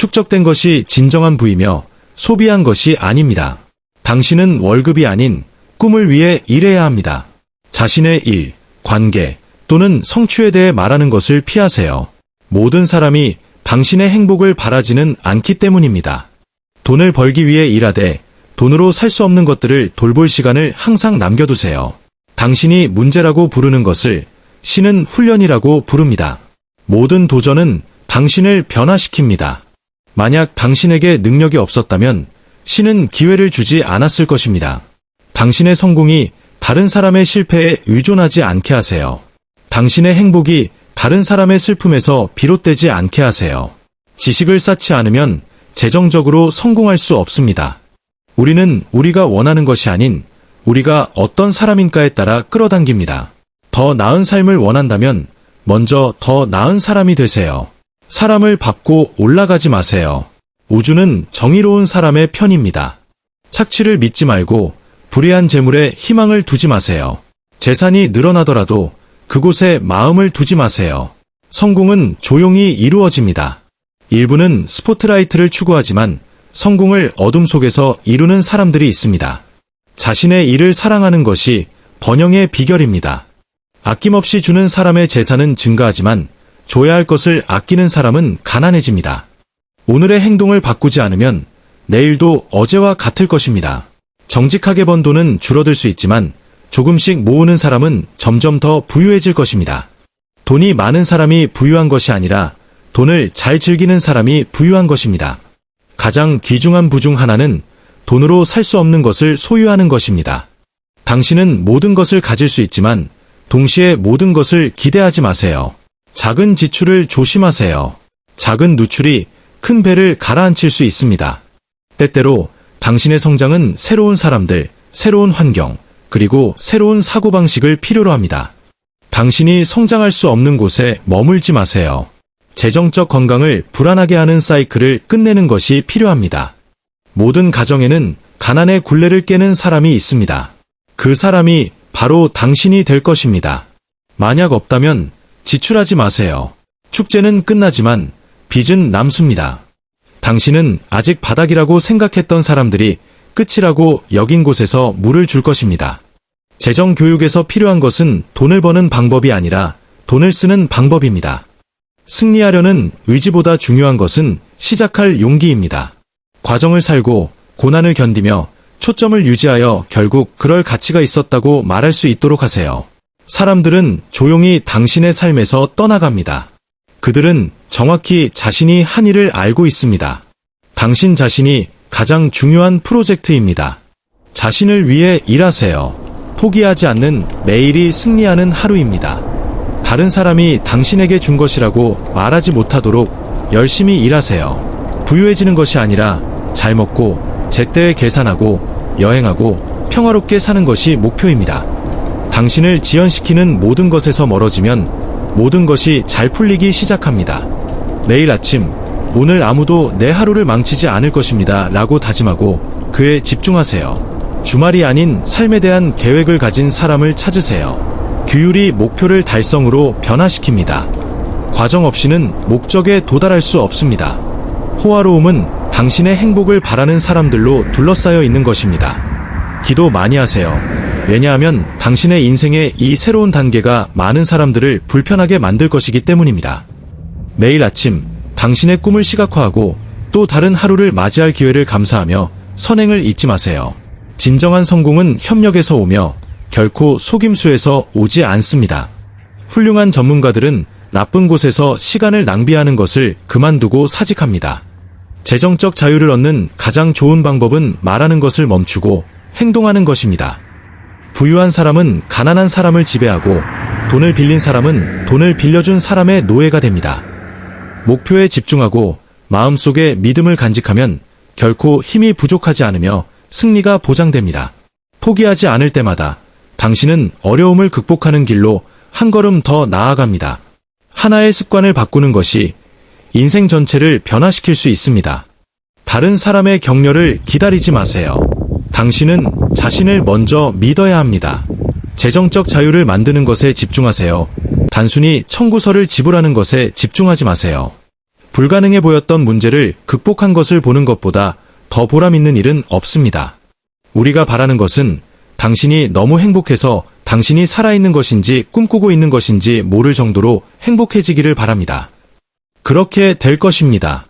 축적된 것이 진정한 부이며 소비한 것이 아닙니다. 당신은 월급이 아닌 꿈을 위해 일해야 합니다. 자신의 일, 관계 또는 성취에 대해 말하는 것을 피하세요. 모든 사람이 당신의 행복을 바라지는 않기 때문입니다. 돈을 벌기 위해 일하되 돈으로 살 수 없는 것들을 돌볼 시간을 항상 남겨두세요. 당신이 문제라고 부르는 것을 신은 훈련이라고 부릅니다. 모든 도전은 당신을 변화시킵니다. 만약 당신에게 능력이 없었다면 신은 기회를 주지 않았을 것입니다. 당신의 성공이 다른 사람의 실패에 의존하지 않게 하세요. 당신의 행복이 다른 사람의 슬픔에서 비롯되지 않게 하세요. 지식을 쌓지 않으면 재정적으로 성공할 수 없습니다. 우리는 우리가 원하는 것이 아닌 우리가 어떤 사람인가에 따라 끌어당깁니다. 더 나은 삶을 원한다면 먼저 더 나은 사람이 되세요. 사람을 밟고 올라가지 마세요. 우주는 정의로운 사람의 편입니다. 착취를 믿지 말고 불의한 재물에 희망을 두지 마세요. 재산이 늘어나더라도 그곳에 마음을 두지 마세요. 성공은 조용히 이루어집니다. 일부는 스포트라이트를 추구하지만 성공을 어둠 속에서 이루는 사람들이 있습니다. 자신의 일을 사랑하는 것이 번영의 비결입니다. 아낌없이 주는 사람의 재산은 증가하지만 줘야 할 것을 아끼는 사람은 가난해집니다. 오늘의 행동을 바꾸지 않으면 내일도 어제와 같을 것입니다. 정직하게 번 돈은 줄어들 수 있지만 조금씩 모으는 사람은 점점 더 부유해질 것입니다. 돈이 많은 사람이 부유한 것이 아니라 돈을 잘 즐기는 사람이 부유한 것입니다. 가장 귀중한 부 중 하나는 돈으로 살 수 없는 것을 소유하는 것입니다. 당신은 모든 것을 가질 수 있지만 동시에 모든 것을 기대하지 마세요. 작은 지출을 조심하세요. 작은 누출이 큰 배를 가라앉힐 수 있습니다. 때때로 당신의 성장은 새로운 사람들, 새로운 환경, 그리고 새로운 사고방식을 필요로 합니다. 당신이 성장할 수 없는 곳에 머물지 마세요. 재정적 건강을 불안하게 하는 사이클을 끝내는 것이 필요합니다. 모든 가정에는 가난의 굴레를 깨는 사람이 있습니다. 그 사람이 바로 당신이 될 것입니다. 만약 없다면 지출하지 마세요. 축제는 끝나지만 빚은 남습니다. 당신은 아직 바닥이라고 생각했던 사람들이 끝이라고 여긴 곳에서 물을 줄 것입니다. 재정 교육에서 필요한 것은 돈을 버는 방법이 아니라 돈을 쓰는 방법입니다. 승리하려는 의지보다 중요한 것은 시작할 용기입니다. 과정을 살고 고난을 견디며 초점을 유지하여 결국 그럴 가치가 있었다고 말할 수 있도록 하세요. 사람들은 조용히 당신의 삶에서 떠나갑니다. 그들은 정확히 자신이 한 일을 알고 있습니다. 당신 자신이 가장 중요한 프로젝트입니다. 자신을 위해 일하세요. 포기하지 않는 매일이 승리하는 하루입니다. 다른 사람이 당신에게 준 것이라고 말하지 못하도록 열심히 일하세요. 부유해지는 것이 아니라 잘 먹고 제때에 계산하고 여행하고 평화롭게 사는 것이 목표입니다. 당신을 지연시키는 모든 것에서 멀어지면 모든 것이 잘 풀리기 시작합니다. 매일 아침, 오늘 아무도 내 하루를 망치지 않을 것입니다 라고 다짐하고 그에 집중하세요. 주말이 아닌 삶에 대한 계획을 가진 사람을 찾으세요. 규율이 목표를 달성으로 변화시킵니다. 과정 없이는 목적에 도달할 수 없습니다. 호화로움은 당신의 행복을 바라는 사람들로 둘러싸여 있는 것입니다. 기도 많이 하세요. 왜냐하면 당신의 인생의 이 새로운 단계가 많은 사람들을 불편하게 만들 것이기 때문입니다. 매일 아침 당신의 꿈을 시각화하고 또 다른 하루를 맞이할 기회를 감사하며 선행을 잊지 마세요. 진정한 성공은 협력에서 오며 결코 속임수에서 오지 않습니다. 훌륭한 전문가들은 나쁜 곳에서 시간을 낭비하는 것을 그만두고 사직합니다. 재정적 자유를 얻는 가장 좋은 방법은 말하는 것을 멈추고 행동하는 것입니다. 부유한 사람은 가난한 사람을 지배하고 돈을 빌린 사람은 돈을 빌려준 사람의 노예가 됩니다. 목표에 집중하고 마음속에 믿음을 간직하면 결코 힘이 부족하지 않으며 승리가 보장됩니다. 포기하지 않을 때마다 당신은 어려움을 극복하는 길로 한 걸음 더 나아갑니다. 하나의 습관을 바꾸는 것이 인생 전체를 변화시킬 수 있습니다. 다른 사람의 격려를 기다리지 마세요. 당신은 자신을 먼저 믿어야 합니다. 재정적 자유를 만드는 것에 집중하세요. 단순히 청구서를 지불하는 것에 집중하지 마세요. 불가능해 보였던 문제를 극복한 것을 보는 것보다 더 보람 있는 일은 없습니다. 우리가 바라는 것은 당신이 너무 행복해서 당신이 살아있는 것인지 꿈꾸고 있는 것인지 모를 정도로 행복해지기를 바랍니다. 그렇게 될 것입니다.